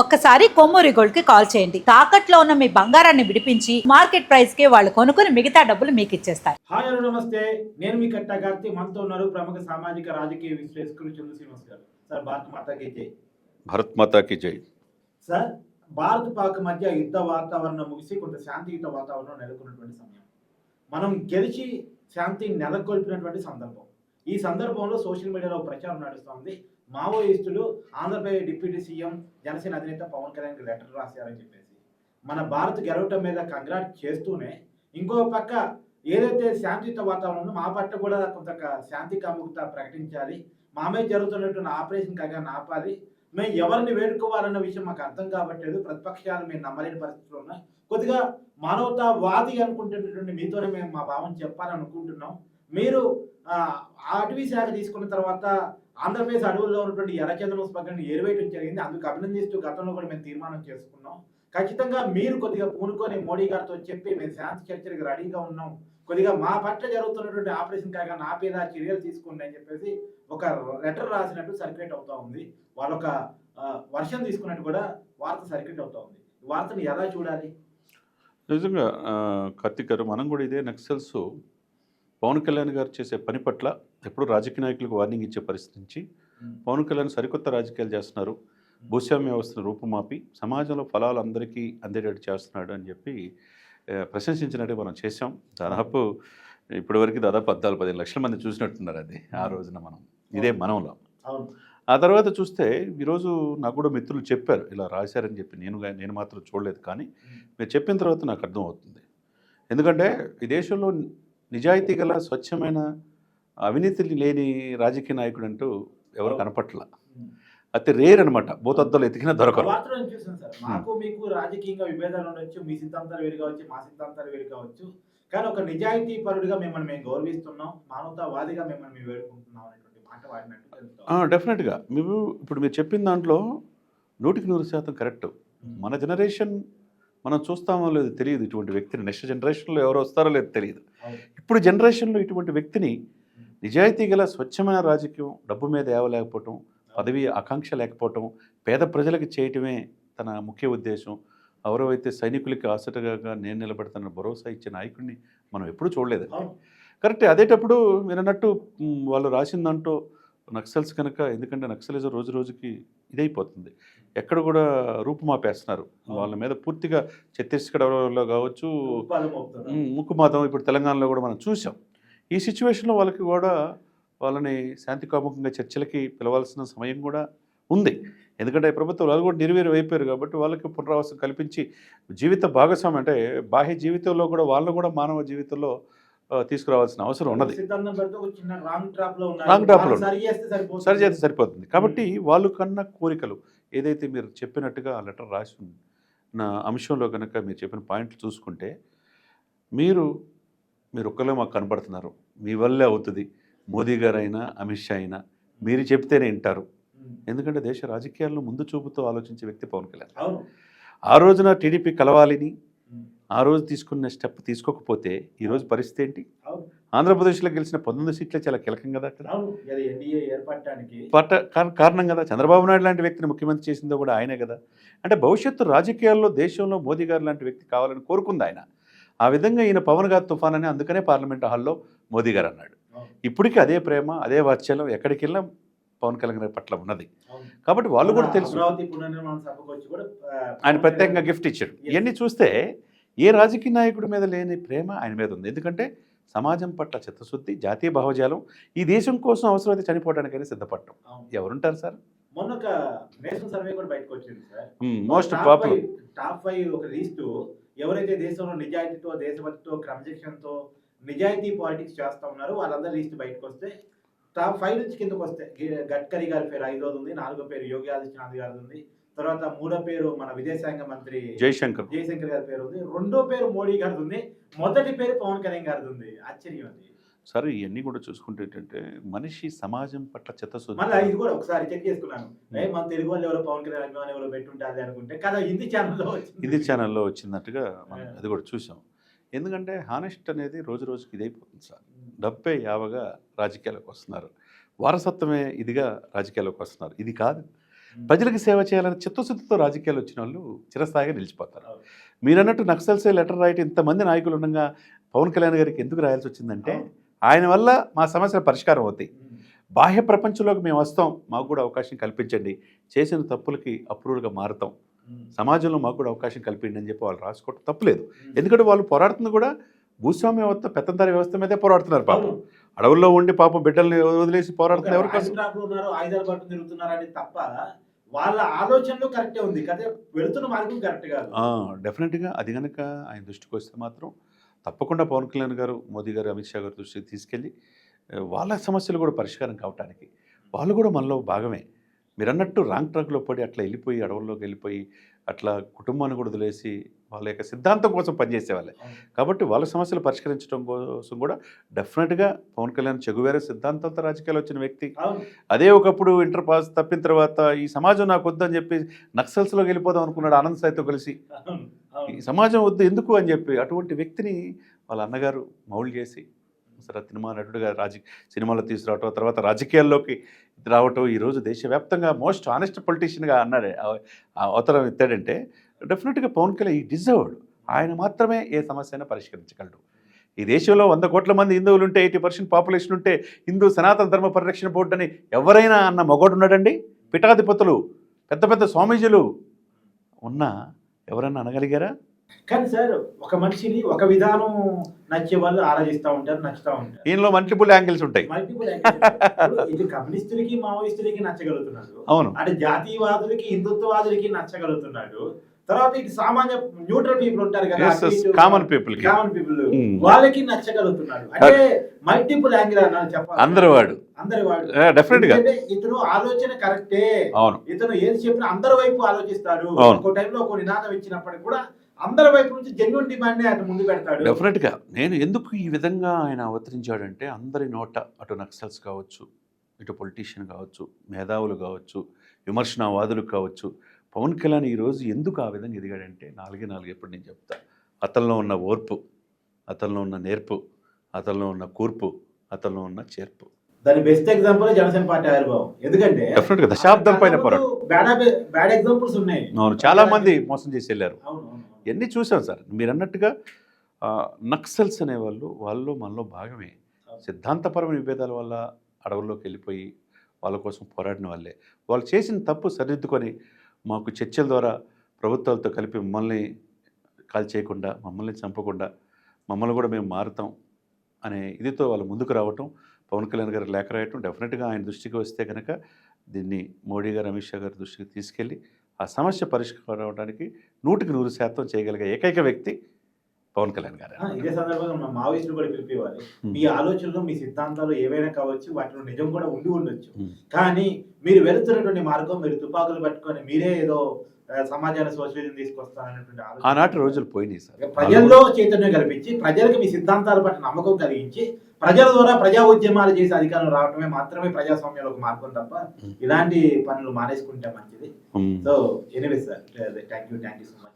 ఒక్కసారి కొమ్మూరి గోల్డ్ కి కాల్ చేయండి. తాకట్లో ఉన్న మీ బంగారాన్ని విడిపించి మార్కెట్ ప్రైస్ కి వాళ్ళు కొనుక్కుని మిగతా డబ్బులు మీకు ఇచ్చేస్తారు. హాయ్ హలో నమస్తే. నేను మీ కట్టా కార్తీ. మనతో ఉన్నారు ప్రముఖ సామాజిక రాజకీయ విశ్లేషకులు చంద్ర శ్రీనివాస్ గారు. సార్, భారత్ మాతాకి జై. భారత్ మాతాకి జై. సార్, భారత్ పాక్ మధ్య యుద్ధ వాతావరణం ముగిసి కొంత శాంతియుత వాతావరణం నెలకొన్నటువంటి సమయం. మనం గెలిచి శాంతి నెలకొల్పినటువంటి సందర్భం. ఈ సందర్భంలో సోషల్ మీడియాలో ప్రచారం నడుస్తోంది. మావోయిస్టులు ఆంధ్రప్రదేశ్ డిప్యూటీ సీఎం జనసేన అధినేత పవన్ కళ్యాణ్కి లెటర్ రాశారని చెప్పేసి మన భారత్ గెలవటం మీద కంగ్రాట్ చేస్తూనే, ఇంకో పక్క ఏదైతే శాంతియుత వాతావరణం మా పట్ల కూడా కొంత శాంతి కాముకత ప్రకటించాలి, మా మీద జరుగుతున్నటువంటి ఆపరేషన్ కాగా ఆపాలి, మేము ఎవరిని వేడుకోవాలన్న విషయం మాకు అర్థం కావట్లేదు, ప్రతిపక్షాలు మేము నమ్మలేని పరిస్థితులు ఉన్నాయి, కొద్దిగా మానవతావాది అనుకుంటున్నటువంటి మీతోనే మేము మా భావం చెప్పాలనుకుంటున్నాం. మీరు అటవీ శాఖ తీసుకున్న తర్వాత ఆంధ్రప్రదేశ్ అడవుల్లో ఉన్నటువంటి ఎర్రచందనం స్మగ్లింగ్ని ఏరివేయడం జరిగింది. అందుకు అభినందిస్తూ గతంలో కూడా మేము తీర్మానం చేసుకున్నాం. ఖచ్చితంగా మీరు కొద్దిగా పూనుకొని మోడీ గారితో చెప్పి మేము శాంతి చర్చలకు రెడీగా ఉన్నాం, కొద్దిగా మా పట్ల జరుగుతున్నటువంటి ఆపరేషన్ కాగా ఆపేదా చర్యలు తీసుకోండి అని చెప్పేసి ఒక లెటర్ రాసినట్టు సర్క్యులేట్ అవుతా ఉంది. వాళ్ళొక వర్షం తీసుకున్నట్టు కూడా వార్త సర్క్యులేట్ అవుతా ఉంది. ఈ వార్తను ఎలా చూడాలి? నిజంగా కార్తిక్ గారు, మనం కూడా ఇదే నక్సల్స్ పవన్ కళ్యాణ్ గారు చేసే పని పట్ల ఎప్పుడు రాజకీయ నాయకులకు వార్నింగ్ ఇచ్చే పరిస్థితి నుంచి పవన్ కళ్యాణ్ సరికొత్త రాజకీయాలు చేస్తున్నారు, భూస్వామ్య వ్యవస్థను రూపుమాపి సమాజంలో ఫలాలు అందరికీ అందేటట్టు చేస్తున్నాడు అని చెప్పి ప్రశంసించినట్టు మనం చేసాం. దాదాపు ఇప్పటివరకు దాదాపు 14-15 లక్షల మంది చూసినట్టున్నారు అది ఆ రోజున. మనం ఇదే మనంలో. ఆ తర్వాత చూస్తే ఈరోజు నాకు కూడా మిత్రులు చెప్పారు ఇలా రాశారని చెప్పి. నేను మాత్రం చూడలేదు, కానీ మీరు చెప్పిన తర్వాత నాకు అర్థమవుతుంది. ఎందుకంటే ఈ దేశంలో నిజాయితీ గల స్వచ్ఛమైన అవినీతి లేని రాజకీయ నాయకుడు అంటూ ఎవరు కనపట్ల. అతి రేర్ అనమాట. భూతద్దాలు ఎతికినా దొరకరు. మాకు మీకు రాజకీయంగా విభేదాలు ఉండొచ్చు, మీ సిద్ధాంతాలు వేరు కావచ్చు, మా సిద్ధాంతాలు వేరు కావచ్చు, కానీ ఒక నిజాయితీ పరుడిగా మిమ్మల్ని మేము గౌరవిస్తున్నాం, మానవతావాదిగా మిమ్మల్ని మేము వేడుకుంటున్నాం అనేటువంటి మాట వాడినట్టు. డెఫినెట్గా ఇప్పుడు మీరు చెప్పిన దాంట్లో 100% కరెక్ట్. మన జనరేషన్ మనం చూస్తామో లేదు తెలియదు ఇటువంటి వ్యక్తిని. నెక్స్ట్ జనరేషన్లో ఎవరు వస్తారో లేదు తెలియదు. ఇప్పుడు జనరేషన్లో ఇటువంటి వ్యక్తిని నిజాయితీ గల స్వచ్ఛమైన రాజకీయం, డబ్బు మీద లేకపోవటం, పదవి ఆకాంక్ష లేకపోవటం, పేద ప్రజలకు చేయటమే తన ముఖ్య ఉద్దేశం, ఎవరైతే సైనికులకి ఆసటగా నేను నిలబెడతానని భరోసా ఇచ్చే నాయకుడిని మనం ఎప్పుడూ చూడలేదు. కరెక్టే. అదేటప్పుడు మీరు అన్నట్టు వాళ్ళు రాసిన దాంట్లో నక్సల్స్ కనుక, ఎందుకంటే నక్సలిజం రోజు రోజుకి ఇదైపోతుంది, ఎక్కడ కూడా రూపుమాపేస్తున్నారు వాళ్ళ మీద పూర్తిగా. ఛత్తీస్గఢ్లో కావచ్చు, ముక్కుమాతం, ఇప్పుడు తెలంగాణలో కూడా మనం చూసాం. ఈ సిచ్యువేషన్లో వాళ్ళకి కూడా వాళ్ళని శాంతి కాముకంగా చర్చలకి పిలవాల్సిన సమయం కూడా ఉంది. ఎందుకంటే ప్రభుత్వం వాళ్ళు కూడా నిర్వీర్యం అయిపోయారు కాబట్టి వాళ్ళకి పునరావాసం కల్పించి జీవిత భాగస్వామి, అంటే బాహ్య జీవితంలో కూడా వాళ్ళని కూడా మానవ జీవితంలో తీసుకురావాల్సిన అవసరం ఉన్నది. రాంగ్ ట్రాప్లో సరి చేస్తే సరిపోతుంది. కాబట్టి వాళ్ళు కన్నా కోరికలు ఏదైతే మీరు చెప్పినట్టుగా ఆ లెటర్ రాసి ఉన్న అంశంలో కనుక మీరు చెప్పిన పాయింట్లు చూసుకుంటే, మీరు ఒక్కరే మాకు కనపడుతున్నారు, మీ వల్లే అవుతుంది, మోదీ గారు అయినా అమిత్ షా అయినా మీరు చెప్తేనే వింటారు. ఎందుకంటే దేశ రాజకీయాల్లో ముందు చూపుతో ఆలోచించే వ్యక్తి పవన్ కళ్యాణ్. ఆ రోజున టీడీపీ కలవాలని ఆ రోజు తీసుకున్న స్టెప్ తీసుకోకపోతే ఈరోజు పరిస్థితి ఏంటి? ఆంధ్రప్రదేశ్లో గెలిచిన 19 సీట్లే చాలా కీలకం కదా అక్కడ. కారణం కదా. చంద్రబాబు నాయుడు లాంటి వ్యక్తిని ముఖ్యమంత్రి చేసిందో కూడా ఆయనే కదా. అంటే భవిష్యత్తు రాజకీయాల్లో దేశంలో మోదీ గారు లాంటి వ్యక్తి కావాలని కోరుకుంది ఆయన. ఆ విధంగా ఈయన పవన్ గారు తుఫాన్ అని అందుకనే పార్లమెంట్ హాల్లో మోదీ గారు అన్నాడు. ఇప్పటికీ అదే ప్రేమ, అదే వాత్సల్యం ఎక్కడికి వెళ్ళినా పవన్ కళ్యాణ్ గారి పట్ల ఉన్నది. కాబట్టి వాళ్ళు కూడా తెలుసు. ఆయన ప్రత్యేకంగా గిఫ్ట్ ఇచ్చాడు. ఇవన్నీ చూస్తే ఏ రాజకీయ నాయకుడి మీద లేని ప్రేమ ఆయన మీద ఉంది. ఎందుకంటే సమాజం పట్ల చిత్తశుద్ధి, జాతీయ భావజాలం, ఈ దేశం కోసం అవసరమైతే చనిపోవడానికైనా సిద్ధపడటం. ఎవరుంటారు సార్? మొన్న ఒక నేషనల్ సర్వే కూడా బయటకు వచ్చింది సార్. మోస్ట్ పాపులర్ టాప్ 5 ఒక లిస్టు. ఎవరైతే దేశంలో నిజాయితీతో, దేశభక్తితో, క్రమశిక్షణతో, నిజాయితీ పాలిటిక్స్ చేస్తా ఉన్నారో వాళ్ళందరూ లిస్ట్ బయటకు వస్తే టాప్ 5 నుంచి కిందకు వస్తే గడ్కరీ గారి పేరు 5వ ఉంది, 4వ పేరు యోగి ఆదిత్యనాథ్ గారి ఉంది, తర్వాత 3వ పేరు మన విదేశాంగ మంత్రి జయశంకర్ గారి పేరు ఉంది, 2వ పేరు మోడీ గారిది ఉంది, మొదటి పేరు పవన్ కళ్యాణ్ గారిది ఉంది. ఆశ్చర్యం అది. సరే, ఇవన్నీ కూడా చూసుకుంటే ఏంటంటే మనిషి సమాజం పట్ల చిత్తశుద్ధి. మళ్ళీ ఇది కూడా ఒకసారి చెక్ చేసుకున్నాను, మన తెలుగు వాళ్ళు ఎవరో పవన్ కళ్యాణ్ అభిమాని ఎవరో పెట్టుంటారు అనుకుంటే కదా హిందీ ఛానల్లో వచ్చినట్టుగా మనం అది కూడా చూసాం. ఎందుకంటే హానెస్ట్ అనేది రోజు రోజుకి ఇదైపోతుంది సార్. డబ్బే యావగా రాజకీయాలకు వస్తున్నారు, వారసత్వమే ఇదిగా రాజకీయాల్లోకి వస్తున్నారు. ఇది కాదు. ప్రజలకు సేవ చేయాలని చిత్తశుద్ధితో రాజకీయాలు వచ్చిన వాళ్ళు చిరస్థాయిగా నిలిచిపోతారు. మీరు అన్నట్టు నక్సల్సే లెటర్ రాయటం ఇంతమంది నాయకులు ఉండగా పవన్ కళ్యాణ్ గారికి ఎందుకు రాయాల్సి వచ్చిందంటే ఆయన వల్ల మా సమస్యల పరిష్కారం అవుతాయి. బాహ్య ప్రపంచంలోకి మేము వస్తాం, మాకు కూడా అవకాశం కల్పించండి, చేసిన తప్పులకి అప్రూవ్గా మారుతాం, సమాజంలో మాకు కూడా అవకాశం కల్పించండి అని చెప్పి వాళ్ళు రాసుకోవటం తప్పులేదు. ఎందుకంటే వాళ్ళు పోరాడుతుంది కూడా భూస్వామ్య వ్యవస్థ, పెత్తందారి వ్యవస్థ మీదే పోరాడుతున్నారు. పాపం అడవుల్లో ఉండి పాపం బిడ్డల్ని వదిలేసి పోరాడుతున్నారు. ఎవరి కోసం? ఆయుధాలు పట్టు తిరుగుతున్నారని తప్ప వాళ్ళ ఆలోచనలు కరెక్టే ఉంది కదా, వెళుతున్న మార్గం కరెక్ట్ కాదు. డెఫినెట్గా అది కనుక ఆయన దృష్టికి వస్తే మాత్రం తప్పకుండా పవన్ కళ్యాణ్ గారు, మోదీ గారు, అమిత్ షా గారు దృష్టికి తీసుకెళ్ళి వాళ్ళ సమస్యలు కూడా పరిష్కారం కావటానికి వాళ్ళు కూడా మనలో భాగమే. మీరు అన్నట్టు రాంగ్ ట్రాక్లో పడి అట్లా వెళ్ళిపోయి అడవుల్లోకి వెళ్ళిపోయి అట్లా కుటుంబాన్ని కూడా వదిలేసి వాళ్ళ యొక్క సిద్ధాంతం కోసం పనిచేసేవాళ్ళే. కాబట్టి వాళ్ళ సమస్యలు పరిష్కరించడం కోసం కూడా డెఫినెట్గా పవన్ కళ్యాణ్ చెగువేరే సిద్ధాంతంతో రాజకీయాలు వచ్చిన వ్యక్తి. అదే ఒకప్పుడు ఇంటర్ పాస్ తప్పిన తర్వాత ఈ సమాజం నాకు వద్దని చెప్పి నక్సల్స్లోకి వెళ్ళిపోదాం అనుకున్నాడు ఆనంద్ సాయితో కలిసి. ఈ సమాజం వద్దు ఎందుకు అని చెప్పి అటువంటి వ్యక్తిని వాళ్ళ అన్నగారు మౌల్డ్ చేసి సినిమా నటుడుగా సినిమాలో తీసుకురావటం, తర్వాత రాజకీయాల్లోకి రావటం, ఈరోజు దేశవ్యాప్తంగా మోస్ట్ ఆనెస్ట్ పొలిటీషియన్గా అన్నాడు అవతరం ఎత్తాడంటే డెఫినెట్గా పవన్ కళ్యాణ్ ఈ డిజర్వ్డ్. ఆయన మాత్రమే ఏ సమస్య అయినా పరిష్కరించగలడు. ఈ దేశంలో 100 కోట్ల మంది హిందువులు ఉంటే 80% పాపులేషన్ ఉంటే హిందూ సనాతన ధర్మ పరిరక్షణ బోర్డు అని ఎవరైనా అన్న మగోడు ఉన్నాడండి? పీఠాధిపతులు, పెద్ద పెద్ద స్వామీజీలు ఉన్నా ఎవరన్నా అనగలిగారా? కానీ సార్ ఒక మనిషిని ఒక విధానం నచ్చే వాళ్ళు ఆరాధిస్తూ ఉంటారు, నచ్చుతూ ఉంటారు. దీనిలో మల్టిపుల్ యాంగిల్స్ ఉంటాయి. ఇది కమ్యూనిస్టులకి మావోయిస్టులకి నచ్చగలుగుతున్నాడు, అవును. అంటే జాతీయవాదులకి హిందుత్వవాదులకి నచ్చగలుగుతున్నాడు. తర్వాత ఇటు సామాన్య న్యూట్రల్ పీపుల్ ఉంటారు కదా, కామన్ పీపుల్ వాళ్ళకి నచ్చగలుగుతున్నాడు. అంటే మల్టిపుల్ యాంగిల్ అన్నారు చెప్పాలి. అందరి వాడు డెఫినెట్ గా ఇతను ఆలోచన కరెక్టే. అవును, ఇతను ఏది చెప్పినా అందరి వైపు ఆలోచిస్తాడు. ఒక టైంలో ఒక నినాదం ఇచ్చినప్పటికీ కూడా అందరి వైపు నుంచి జెన్యూన్ డిమాండ్ అటు ముందు పెడతాడు. డెఫినెట్ గా నేను ఎందుకు ఈ విధంగా ఆయన అవతరించాడంటే అందరి నోట అటు నక్సల్స్ కావచ్చు, ఇటు పొలిటీషియన్ కావచ్చు, మేధావులు కావచ్చు, విమర్శనవాదులు కావచ్చు, పవన్ కళ్యాణ్ ఈరోజు ఎందుకు ఆ విధంగా ఎదిగాడంటే 4 ఎప్పుడు నేను చెప్తా. అతనిలో ఉన్న ఓర్పు, అతనిలో ఉన్న నేర్పు, అతనిలో ఉన్న కూర్పు, అతనిలో ఉన్న చేర్పు. దాని బెస్ట్ ఎగ్జాంపుల్ జనసేన పార్టీ ఆవిర్భావం. ఎందుకంటే డెఫినెట్గా దశాబ్దం పైన పోరాడు. బ్యాడ్ ఎగ్జాంపుల్స్ ఉన్నాయి. అవును, చాలా మంది మోసం చేసి వెళ్ళారు. ఇవన్నీ చూసాం సార్. మీరు అన్నట్టుగా నక్సల్స్ అనేవాళ్ళు వాళ్ళు మనలో భాగమే. సిద్ధాంతపరమైన విభేదాల వల్ల అడవుల్లోకి వెళ్ళిపోయి వాళ్ళ కోసం పోరాడిన వాళ్ళే. వాళ్ళు చేసిన తప్పు సరిదిద్దుకొని మాకు చర్చల ద్వారా ప్రభుత్వాలతో కలిపి మమ్మల్ని కాల్ చేయకుండా, మమ్మల్ని చంపకుండా, మమ్మల్ని కూడా మేము మారుతాం అనే ఇదితో వాళ్ళు ముందుకు రావటం, పవన్ కళ్యాణ్ గారు లేఖ రాయటం, డెఫినెట్గా ఆయన దృష్టికి వస్తే కనుక దీన్ని మోడీ గారు, అమిత్ షా గారి దృష్టికి తీసుకెళ్ళి ఆ సమస్య పరిష్కారం అవడానికి 100% చేయగలిగే ఏకైక వ్యక్తి పవన్ కళ్యాణ్ గారు. ఇదే సందర్భంగా మా మావోయిస్టులు కూడా పిలిపేవారు. మీ ఆలోచనలు, మీ సిద్ధాంతాలు ఏవైనా కావచ్చు, వాటిలో నిజం కూడా ఉండొచ్చు. కానీ మీరు వెళుతున్నటువంటి మార్గం, మీరు తుపాకులు పట్టుకొని మీరే ఏదో సమాజాన్ని సోషలిజం తీసుకొస్తాననేటువంటి ఆనాటి రోజులు పోయినాయి సార్. ప్రజల్లో చైతన్యం కల్పించి, ప్రజలకు మీ సిద్ధాంతాల పట్ల నమ్మకం కలిగించి, ప్రజల ద్వారా ప్రజా ఉద్యమాలు చేసి అధికారం రావటమే మాత్రమే ప్రజాస్వామ్యంలో ఒక మార్గం తప్ప ఇలాంటి పనులు మానేసుకుంటే మంచిది. So anyway sir, thank you so much.